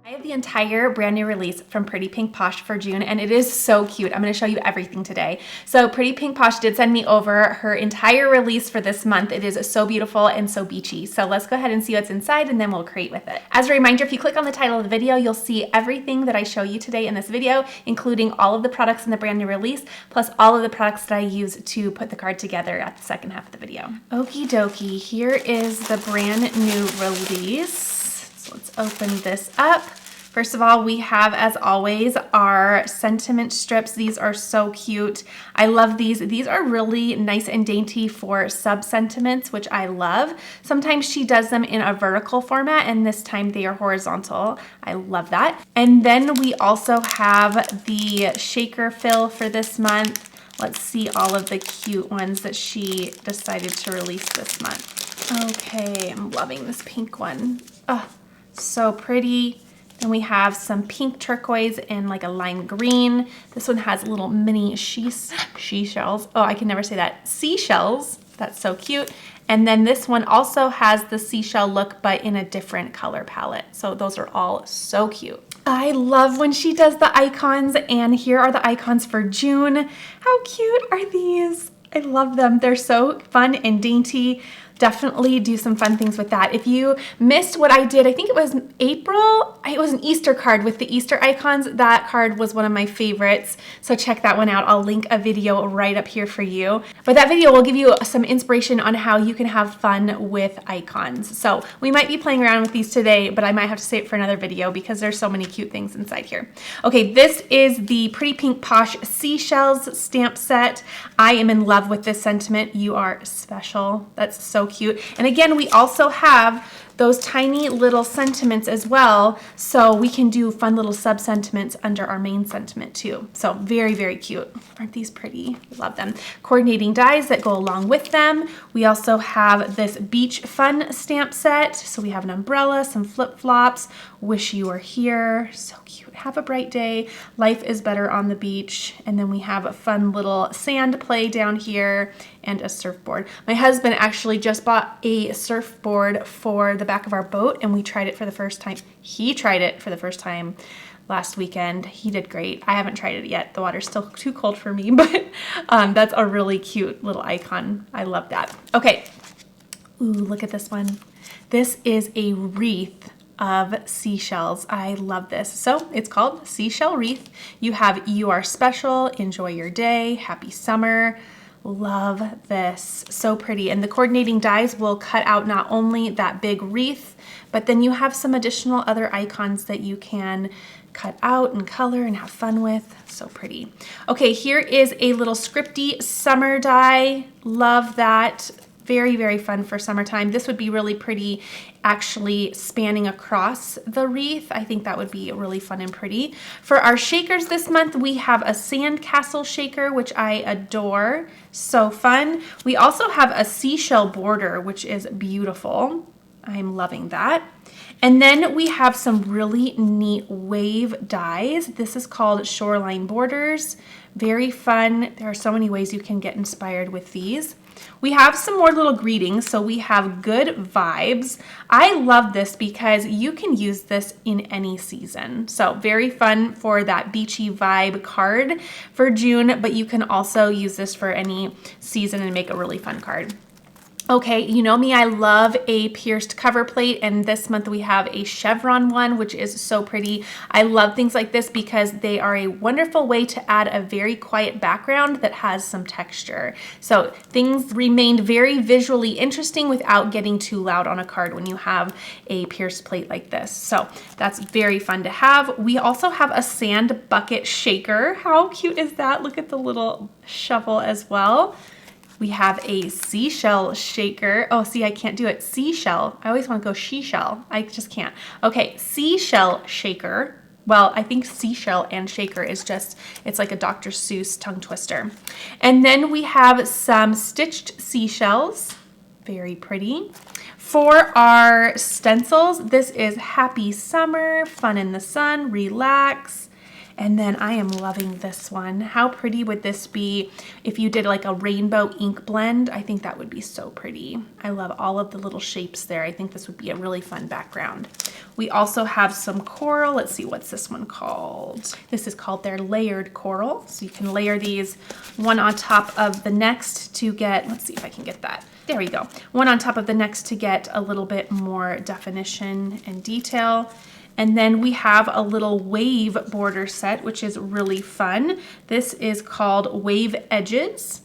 I have the entire brand new release from Pretty Pink Posh for June, and it is so cute. I'm going to show you everything today. So Pretty Pink Posh did send me over her entire release for this month. It is so beautiful and so beachy. So let's go ahead and see what's inside, and then we'll create with it. As a reminder, if you click on the title of the video, you'll see everything that I show you today in this video, including all of the products in the brand new release, plus all of the products that I use to put the card together at the second half of the video. Okie dokie, here is the brand new release. So let's open this up. First of all, we have, as always, our sentiment strips. These are so cute. I love these. These are really nice and dainty for sub-sentiments, which I love. Sometimes she does them in a vertical format, and this time they are horizontal. I love that. And then we also have the shaker fill for this month. Let's see all of the cute ones that she decided to release this month. Okay, I'm loving this pink one. Oh, so pretty. Then we have some pink turquoise and like a lime green. This one has little mini seashells. Oh, I can never say that. Seashells. That's so cute. And then this one also has the seashell look, but in a different color palette. So those are all so cute. I love when she does the icons, and here are the icons for June. How cute are these? I love them. They're so fun and dainty. Definitely do some fun things with that. If you missed what I did, I think it was April, it was an Easter card with the Easter icons. That card was one of my favorites, so check that one out. I'll link a video right up here for you. But that video will give you some inspiration on how you can have fun with icons. So we might be playing around with these today, but I might have to save it for another video because there's so many cute things inside here. Okay, this is the Pretty Pink Posh Seashells stamp set. I am in love with this sentiment. You are special. That's so cute. And again, we also have those tiny little sentiments as well, so we can do fun little sub sentiments under our main sentiment too. So very, very cute. Aren't these pretty? Love them. Coordinating dies that go along with them. We also have this beach fun stamp set. So we have an umbrella, some flip-flops, wish you were here. So cute. Have a bright day. Life is better on the beach. And then we have a fun little sand play down here and a surfboard. My husband actually just bought a surfboard for the back of our boat, and we tried it for the first time. He tried it for the first time last weekend. He did great. I haven't tried it yet. The water's still too cold for me, but that's a really cute little icon. I love that. Okay. Ooh, look at this one. This is a wreath of seashells. I love this. So it's called Seashell Wreath. You have You Are Special, Enjoy Your Day, Happy Summer. Love this. So pretty. And the coordinating dies will cut out not only that big wreath, but then you have some additional other icons that you can cut out and color and have fun with. So pretty. Okay, here is a little scripty summer die. Love that. Very, very fun for summertime. This would be really pretty actually spanning across the wreath. I think that would be really fun and pretty. For our shakers this month, we have a sandcastle shaker, which I adore. So fun. We also have a seashell border, which is beautiful. I'm loving that. And then we have some really neat wave dies. This is called Shoreline Borders. Very fun. There are so many ways you can get inspired with these. We have some more little greetings. So we have Good Vibes. I love this because you can use this in any season. So very fun for that beachy vibe card for June, but you can also use this for any season and make a really fun card. Okay, you know me, I love a pierced cover plate, and this month we have a chevron one, which is so pretty. I love things like this because they are a wonderful way to add a very quiet background that has some texture. So things remained very visually interesting without getting too loud on a card when you have a pierced plate like this. So that's very fun to have. We also have a sand bucket shaker. How cute is that? Look at the little shovel as well. We have a seashell shaker. Oh, see, I can't do it. Seashell. I always want to go she-shell. I just can't. Okay, seashell shaker. Well, I think seashell and shaker is just, it's like a Dr. Seuss tongue twister. And then we have some stitched seashells. Very pretty. For our stencils, this is Happy Summer, Fun in the Sun, Relax. And then I am loving this one. How pretty would this be if you did like a rainbow ink blend? I think that would be so pretty. I love all of the little shapes there. I think this would be a really fun background. We also have some coral. Let's see, what's this one called? This is called their layered coral. So you can layer these one on top of the next to get, let's see if I can get that. There we go. One on top of the next to get a little bit more definition and detail. And then we have a little wave border set, which is really fun. This is called Wave Edges.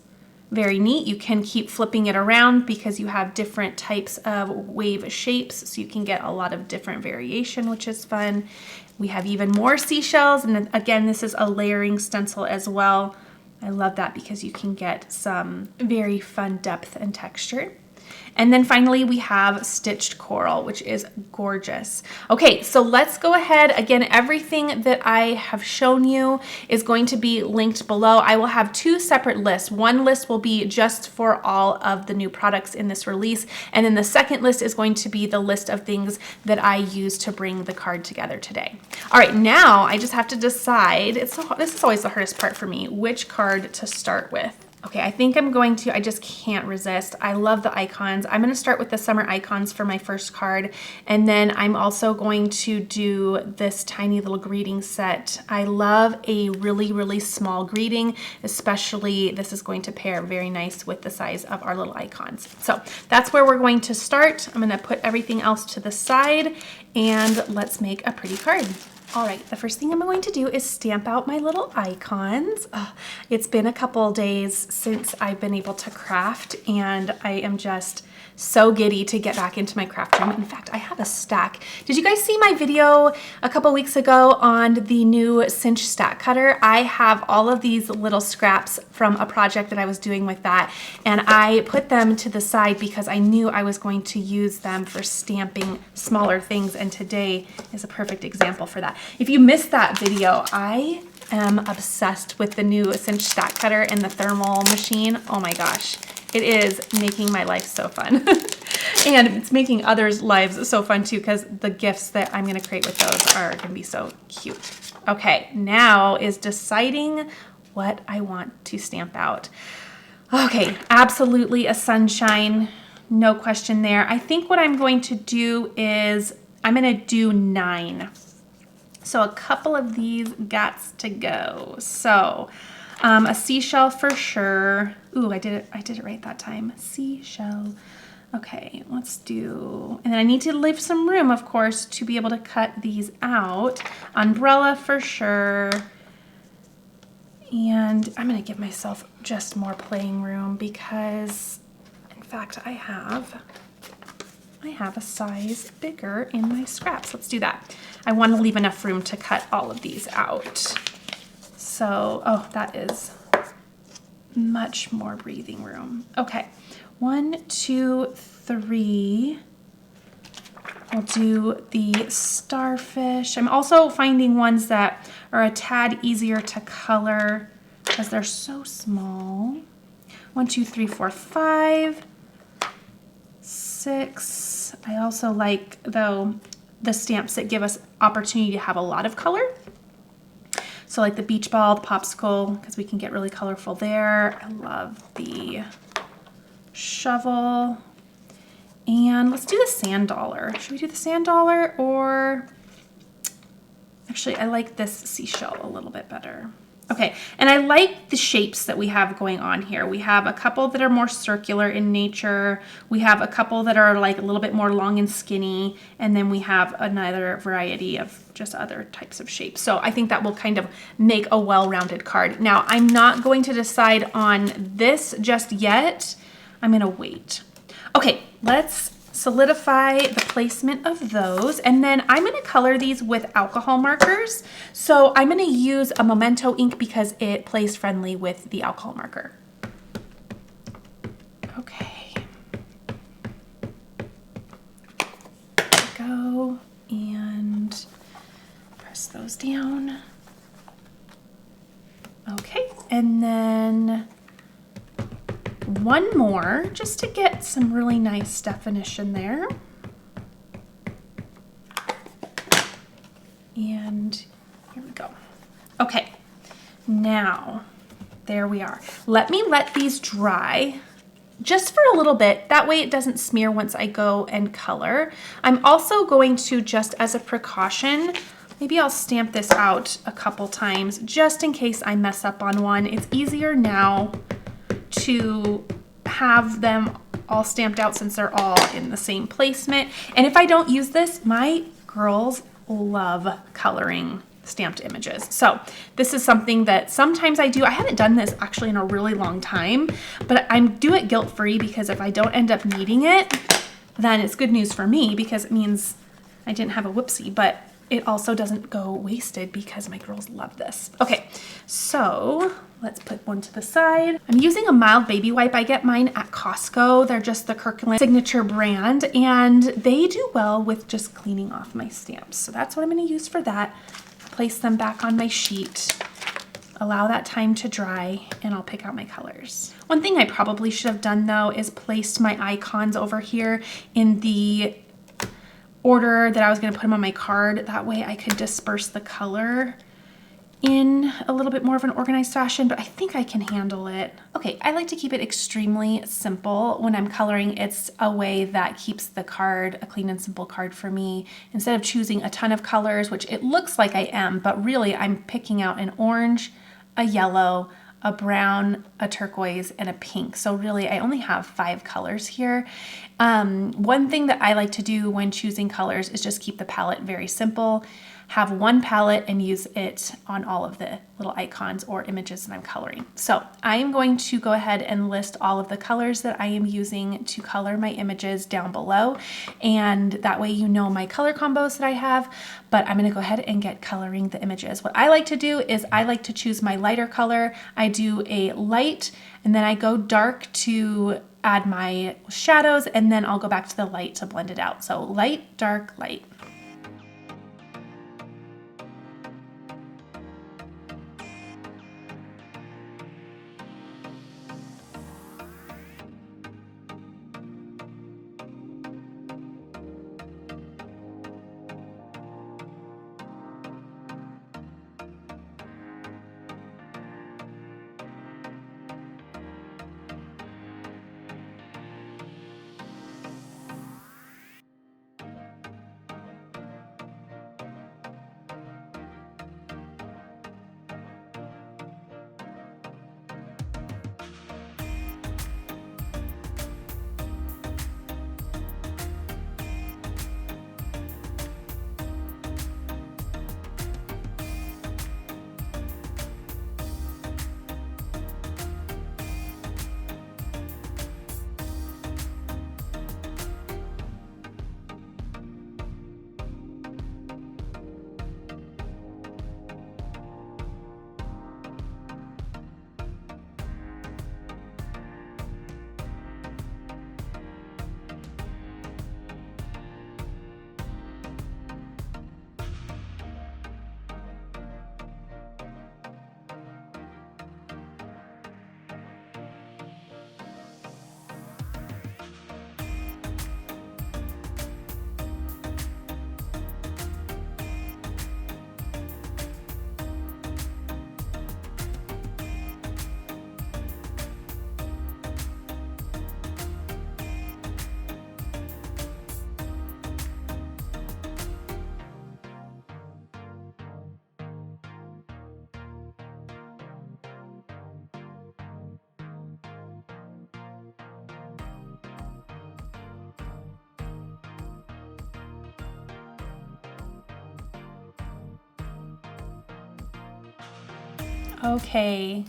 Very neat. You can keep flipping it around because you have different types of wave shapes, so you can get a lot of different variation, which is fun. We have even more seashells, and then again, this is a layering stencil as well. I love that because you can get some very fun depth and texture. And then finally we have stitched coral, which is gorgeous. Okay, so let's go ahead. Again, everything that I have shown you is going to be linked below. I will have two separate lists. One list will be just for all of the new products in this release. And then the second list is going to be the list of things that I use to bring the card together today. All right, now I just have to decide, this is always the hardest part for me, which card to start with. Okay, I think I'm going to, I just can't resist. I love the icons. I'm going to start with the summer icons for my first card. And then I'm also going to do this tiny little greeting set. I love a really, really small greeting, especially this is going to pair very nice with the size of our little icons. So that's where we're going to start. I'm going to put everything else to the side and let's make a pretty card. All right, the first thing I'm going to do is stamp out my little icons. It's been a couple days since I've been able to craft, and I am just so giddy to get back into my craft room. In fact, I have a stack. Did you guys see my video a couple weeks ago on the new cinch stack cutter? I have all of these little scraps from a project that I was doing with that, and I put them to the side because I knew I was going to use them for stamping smaller things, and today is a perfect example for that. If you missed that video, I am obsessed with the new cinch stack cutter and the thermal machine. Oh my gosh. It is making my life so fun. And it's making others' lives so fun too, because the gifts that I'm gonna create with those are gonna be so cute. Okay, now is deciding what I want to stamp out. Okay, absolutely a sunshine, no question there. I think what I'm going to do is, I'm gonna do 9. So a couple of these gots to go. So a seashell for sure. Ooh, I did it right that time. Seashell. Okay, let's do, and then I need to leave some room, of course, to be able to cut these out. Umbrella for sure. And I'm gonna give myself just more playing room because, in fact, I have a size bigger in my scraps. Let's do that. I want to leave enough room to cut all of these out. So, oh, that is much more breathing room. Okay, 1, 2, 3. We'll do the starfish. I'm also finding ones that are a tad easier to color because they're so small. 1, 2, 3, 4, 5, 6. I also like, though, the stamps that give us opportunity to have a lot of color. So like the beach ball, the popsicle, because we can get really colorful there. I love the shovel. And let's do the sand dollar. Should we do the sand dollar, or actually I like this seashell a little bit better. Okay, and I like the shapes that we have going on here. We have a couple that are more circular in nature. We have a couple that are like a little bit more long and skinny. And then we have another variety of just other types of shapes. So I think that will kind of make a well-rounded card. Now, I'm not going to decide on this just yet. I'm gonna wait. Okay, let's solidify the placement of those, and then I'm going to color these with alcohol markers. So I'm going to use a Memento ink because it plays friendly with the alcohol marker. Okay. There we go, and press those down. Okay, and then one more just to get some really nice definition there. And here we go. Okay, now there we are. Let me let these dry just for a little bit. That way it doesn't smear once I go and color. I'm also going to, just as a precaution, maybe I'll stamp this out a couple times just in case I mess up on one. It's easier now to have them all stamped out since they're all in the same placement. And if I don't use this, my girls love coloring stamped images. So this is something that sometimes I do. I haven't done this actually in a really long time, but I do it guilt-free because if I don't end up needing it, then it's good news for me because it means I didn't have a whoopsie, but it also doesn't go wasted because my girls love this. Okay, so let's put one to the side. I'm using a mild baby wipe. I get mine at Costco. They're just the Kirkland signature brand, and they do well with just cleaning off my stamps. So that's what I'm gonna use for that. Place them back on my sheet, allow that time to dry, and I'll pick out my colors. One thing I probably should have done though is placed my icons over here in the order that I was gonna put them on my card. That way I could disperse the color in a little bit more of an organized fashion, but I think I can handle it. Okay, I like to keep it extremely simple when I'm coloring. It's a way that keeps the card a clean and simple card for me. Instead of choosing a ton of colors, which it looks like I am, but really I'm picking out an orange, a yellow, a brown, a turquoise, and a pink. So really I only have 5 colors here. One thing that I like to do when choosing colors is just keep the palette very simple. Have one palette and use it on all of the little icons or images that I'm coloring. So I am going to go ahead and list all of the colors that I am using to color my images down below. And that way you know my color combos that I have, but I'm gonna go ahead and get coloring the images. What I like to do is I like to choose my lighter color. I do a light and then I go dark to add my shadows, and then I'll go back to the light to blend it out. So light, dark, light. Okay,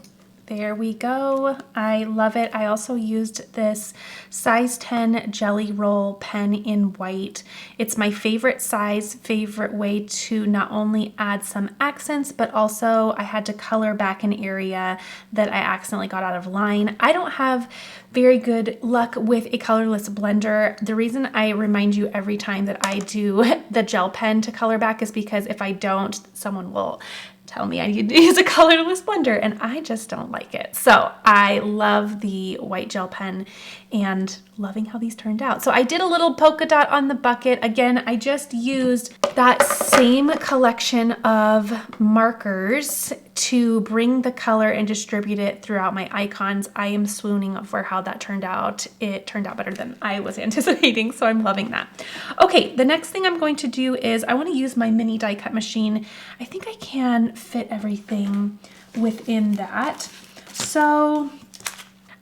there we go. I love it. I also used this size 10 Jelly Roll pen in white. It's my favorite size, favorite way to not only add some accents, but also I had to color back an area that I accidentally got out of line. I don't have very good luck with a colorless blender. The reason I remind you every time that I do the gel pen to color back is because if I don't, someone will tell me I need to use a colorless blender, and I just don't like it. So I love the white gel pen and loving how these turned out. So I did a little polka dot on the bucket. Again, I just used that same collection of markers to bring the color and distribute it throughout my icons. I am swooning for how that turned out. It turned out better than I was anticipating, so I'm loving that. Okay, the next thing I'm going to do is I want to use my mini die cut machine. I think I can fit everything within that. So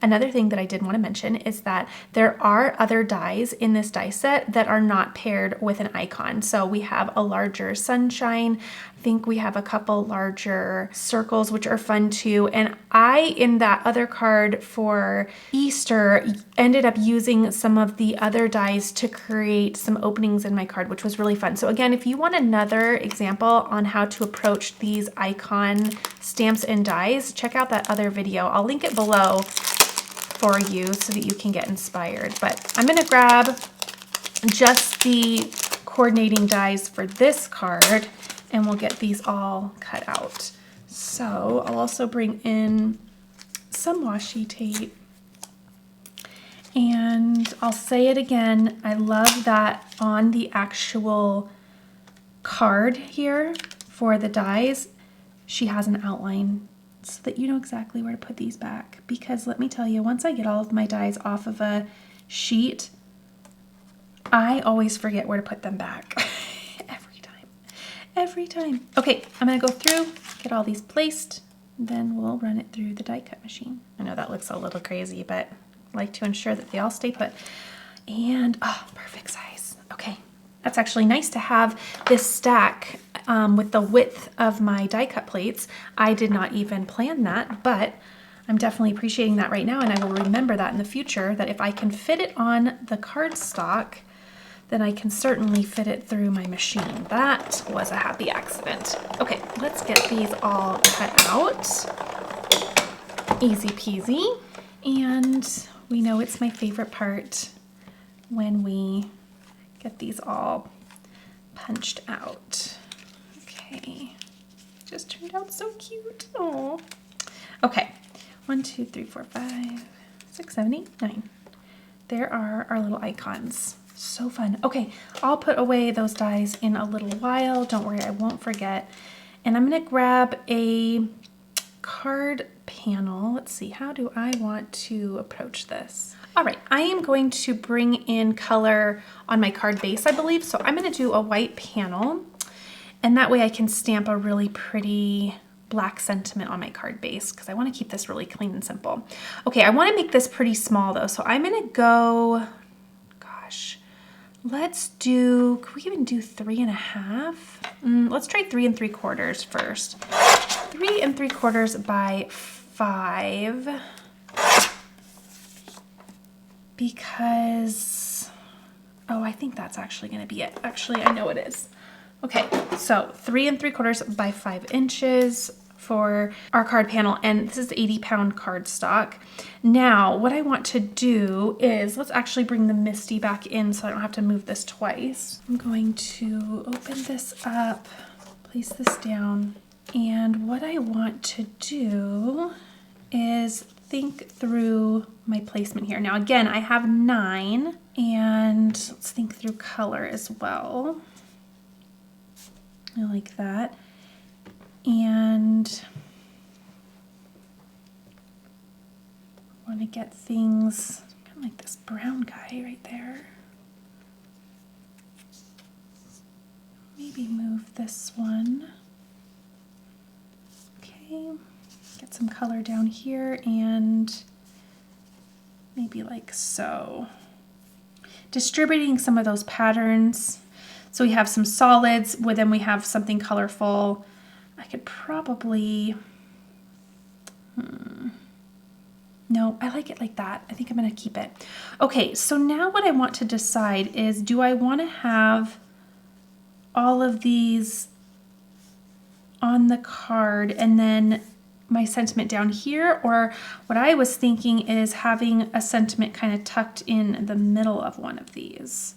another thing that I did want to mention is that there are other dies in this die set that are not paired with an icon. So we have a larger sunshine. I think we have a couple larger circles, which are fun too. And I, in that other card for Easter, ended up using some of the other dies to create some openings in my card, which was really fun. So again, if you want another example on how to approach these icon stamps and dies, check out that other video. I'll link it below for you so that you can get inspired. But I'm gonna grab just the coordinating dies for this card and we'll get these all cut out. So I'll also bring in some washi tape, and I'll say it again, I love that on the actual card here for the dies, she has an outline so that you know exactly where to put these back. Because let me tell you, once I get all of my dies off of a sheet, I always forget where to put them back. Every time. Okay, I'm gonna go through, get all these placed, then we'll run it through the die cut machine. I know that looks a little crazy, but I like to ensure that they all stay put. And, oh, perfect size. Okay, that's actually nice to have this stack with the width of my die cut plates. I did not even plan that, but I'm definitely appreciating that right now, and I will remember that in the future, that if I can fit it on the cardstock, then I can certainly fit it through my machine. That was a happy accident. Okay, let's get these all cut out. Easy peasy. And we know it's my favorite part when we get these all punched out. Okay, just turned out so cute. Oh. Okay, 1, 2, 3, 4, 5, 6, 7, 8, 9. There are our little icons. So fun. Okay, I'll put away those dies in a little while. Don't worry, I won't forget. And I'm gonna grab a card panel. Let's see, how do I want to approach this? All right, I am going to bring in color on my card base, I believe. So I'm gonna do a white panel, and that way I can stamp a really pretty black sentiment on my card base, because I want to keep this really clean and simple. Okay, I want to make this pretty small though, so I'm gonna go, gosh, let's do, could we even do 3.5? Let's try 3 3/4 first. 3 3/4 by 5, because, oh, I think that's actually gonna be it. Actually, I know it is. Okay, so 3 3/4 by 5 inches for our card panel, and this is 80-pound cardstock. Now, what I want to do is, let's actually bring the MISTI back in so I don't have to move this twice. I'm going to open this up, place this down, and what I want to do is think through my placement here. Now, again, I have 9, and let's think through color as well. I like that. And I want to get things kind of like this brown guy right there. Maybe move this one. Okay, get some color down here and maybe like so. Distributing some of those patterns. So we have some solids, but then we have something colorful. I could probably, no, I like it like that. I think I'm gonna keep it. Okay, so now what I want to decide is, do I wanna have all of these on the card and then my sentiment down here? Or what I was thinking is having a sentiment kind of tucked in the middle of one of these,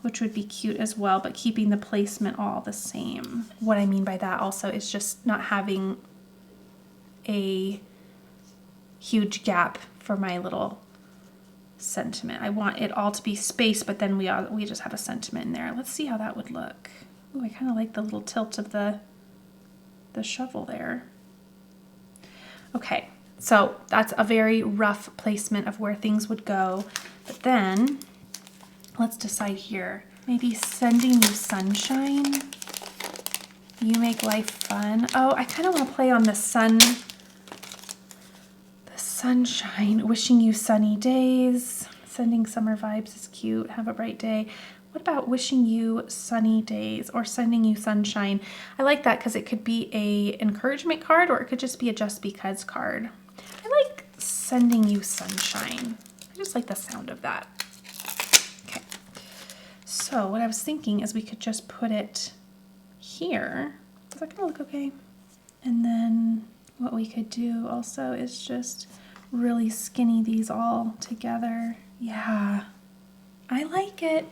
which would be cute as well, but keeping the placement all the same. What I mean by that also is just not having a huge gap for my little sentiment. I want it all to be spaced, but then we just have a sentiment in there. Let's see how that would look. Ooh, I kind of like the little tilt of the shovel there. Okay, so that's a very rough placement of where things would go. But then let's decide here. Maybe sending you sunshine. You make life fun. Oh, I kind of want to play on the sunshine. Wishing you sunny days. Sending summer vibes is cute. Have a bright day. What about wishing you sunny days or sending you sunshine? I like that because it could be a encouragement card or it could just be a just because card. I like sending you sunshine. I just like the sound of that. Okay. So what I was thinking is we could just put it here. Is that gonna look okay? And then what we could do also is just really skinny these all together. Yeah, I like it.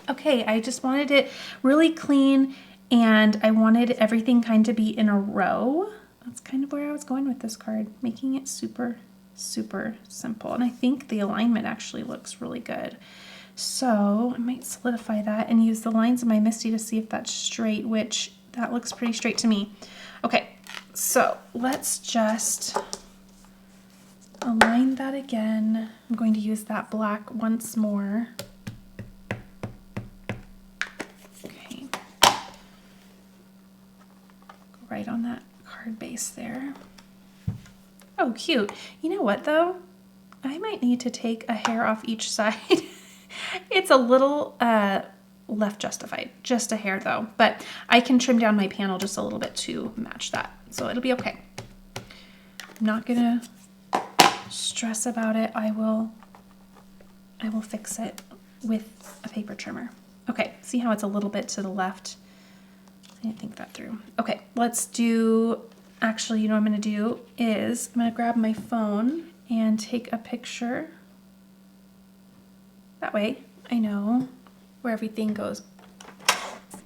Okay, I just wanted it really clean and I wanted everything kind of be in a row. That's kind of where I was going with this card, making it super, super simple. And I think the alignment actually looks really good. So I might solidify that and use the lines of my Misty to see if that's straight, which that looks pretty straight to me. Okay, so let's just align that again. I'm going to use that black once more. Okay, go right on that card base there. Oh, cute. You know what though? I might need to take a hair off each side. It's a little left justified, just a hair though, but I can trim down my panel just a little bit to match that. So it'll be okay. I'm not gonna stress about it. I will fix it with a paper trimmer. Okay, see how it's a little bit to the left? I didn't think that through. Okay, let's do, actually, you know what I'm gonna do is I'm gonna grab my phone and take a picture. That way I know where everything goes.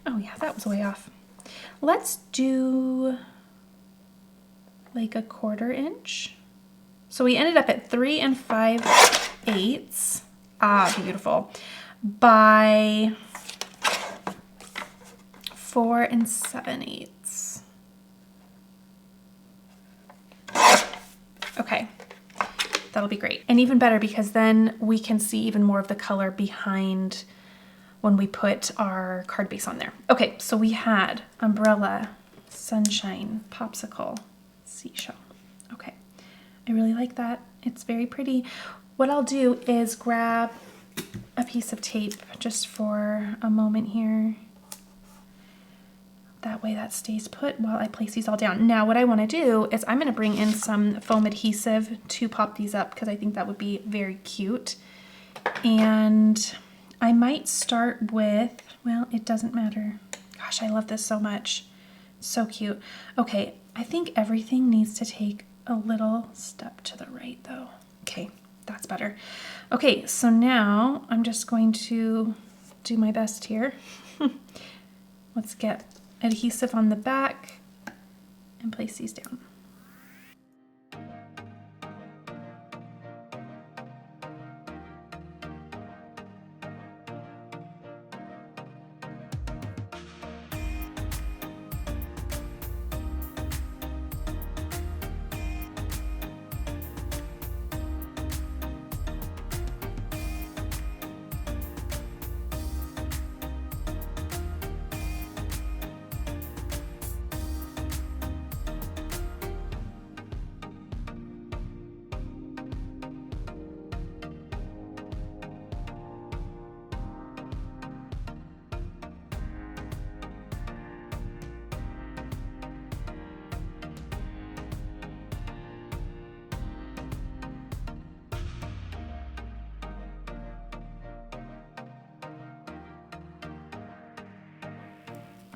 Oh yeah, that was way off. Let's do like a 1/4 inch. So we ended up at 3 5/8. Ah, beautiful. By 4 7/8. Okay, that'll be great. And even better because then we can see even more of the color behind when we put our card base on there. Okay, so we had umbrella, sunshine, popsicle, seashell. Okay, I really like that. It's very pretty. What I'll do is grab a piece of tape just for a moment here. That way that stays put while I place these all down. Now what I want to do is I'm going to bring in some foam adhesive to pop these up because I think that would be very cute. And I might start with, well, it doesn't matter. Gosh, I love this so much. So cute. Okay, I think everything needs to take a little step to the right though. Okay, that's better. Okay, so now I'm just going to do my best here. Let's get adhesive on the back and place these down.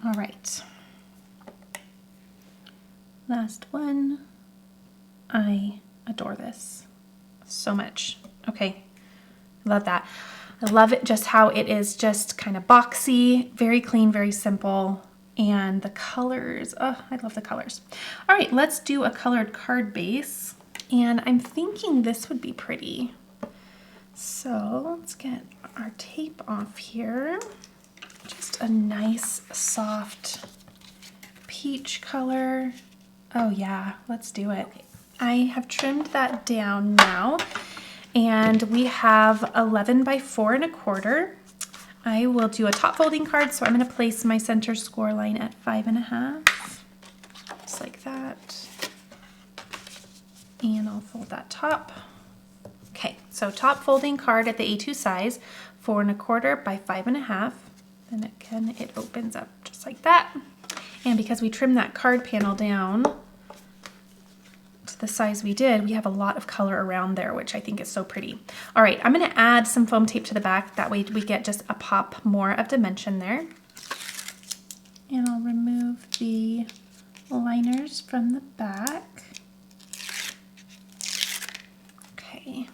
All right, last one. I adore this so much. Okay, I love that. I love it just how it is just kind of boxy, very clean, very simple, and the colors, oh, I love the colors. All right, let's do a colored card base, and I'm thinking this would be pretty. So let's get our tape off here. Just a nice soft peach color. Oh yeah, let's do it. I have trimmed that down now, and we have 11 by 4¼ I will do a top folding card, so I'm going to place my center score line at 5½, just like that. And I'll fold that top. Okay, so top folding card at the A2 size, 4¼ by 5½. And again, it opens up just like that. And because we trimmed that card panel down to the size we did, we have a lot of color around there, which I think is so pretty. All right, I'm gonna add some foam tape to the back. That way we get just a pop more of dimension there. And I'll remove the liners from the back. Okay,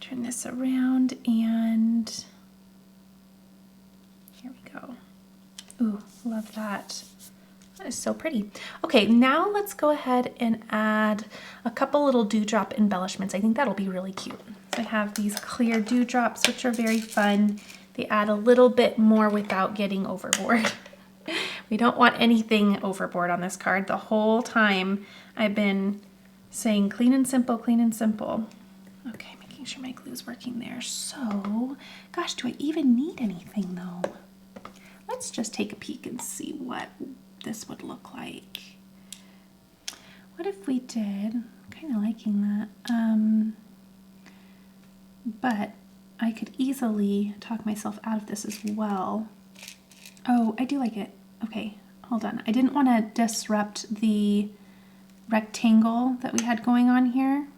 turn this around and here we go. Ooh, love that. That is so pretty. Okay, now let's go ahead and add a couple little dewdrop embellishments. I think that'll be really cute. So I have these clear dewdrops, which are very fun. They add a little bit more without getting overboard. We don't want anything overboard on this card. The whole time I've been saying clean and simple, clean and simple. Okay, making sure my glue's working there. So, gosh, do I even need anything though? Let's just take a peek and see what this would look like. What if we did, I'm kind of liking that, but I could easily talk myself out of this as well. Oh, I do like it. Okay, hold on. I didn't want to disrupt the rectangle that we had going on here,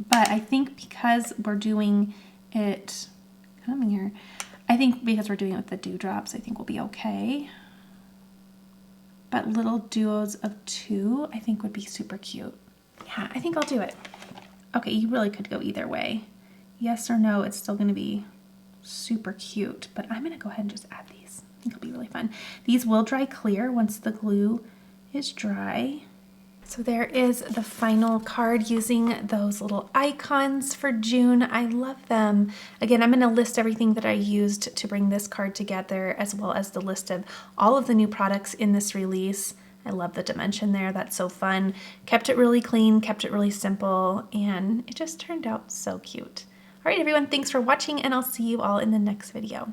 but I think because we're doing it, come here, I think because we're doing it with the dewdrops, I think we'll be okay. But little duos of 2, I think would be super cute. Yeah, I think I'll do it. Okay, you really could go either way. Yes or no, it's still gonna be super cute, but I'm gonna go ahead and just add these. I think it'll be really fun. These will dry clear once the glue is dry. So there is the final card using those little icons for June. I love them. Again, I'm going to list everything that I used to bring this card together, as well as the list of all of the new products in this release. I love the dimension there. That's so fun. Kept it really clean, kept it really simple, and it just turned out so cute. All right, everyone, thanks for watching, and I'll see you all in the next video.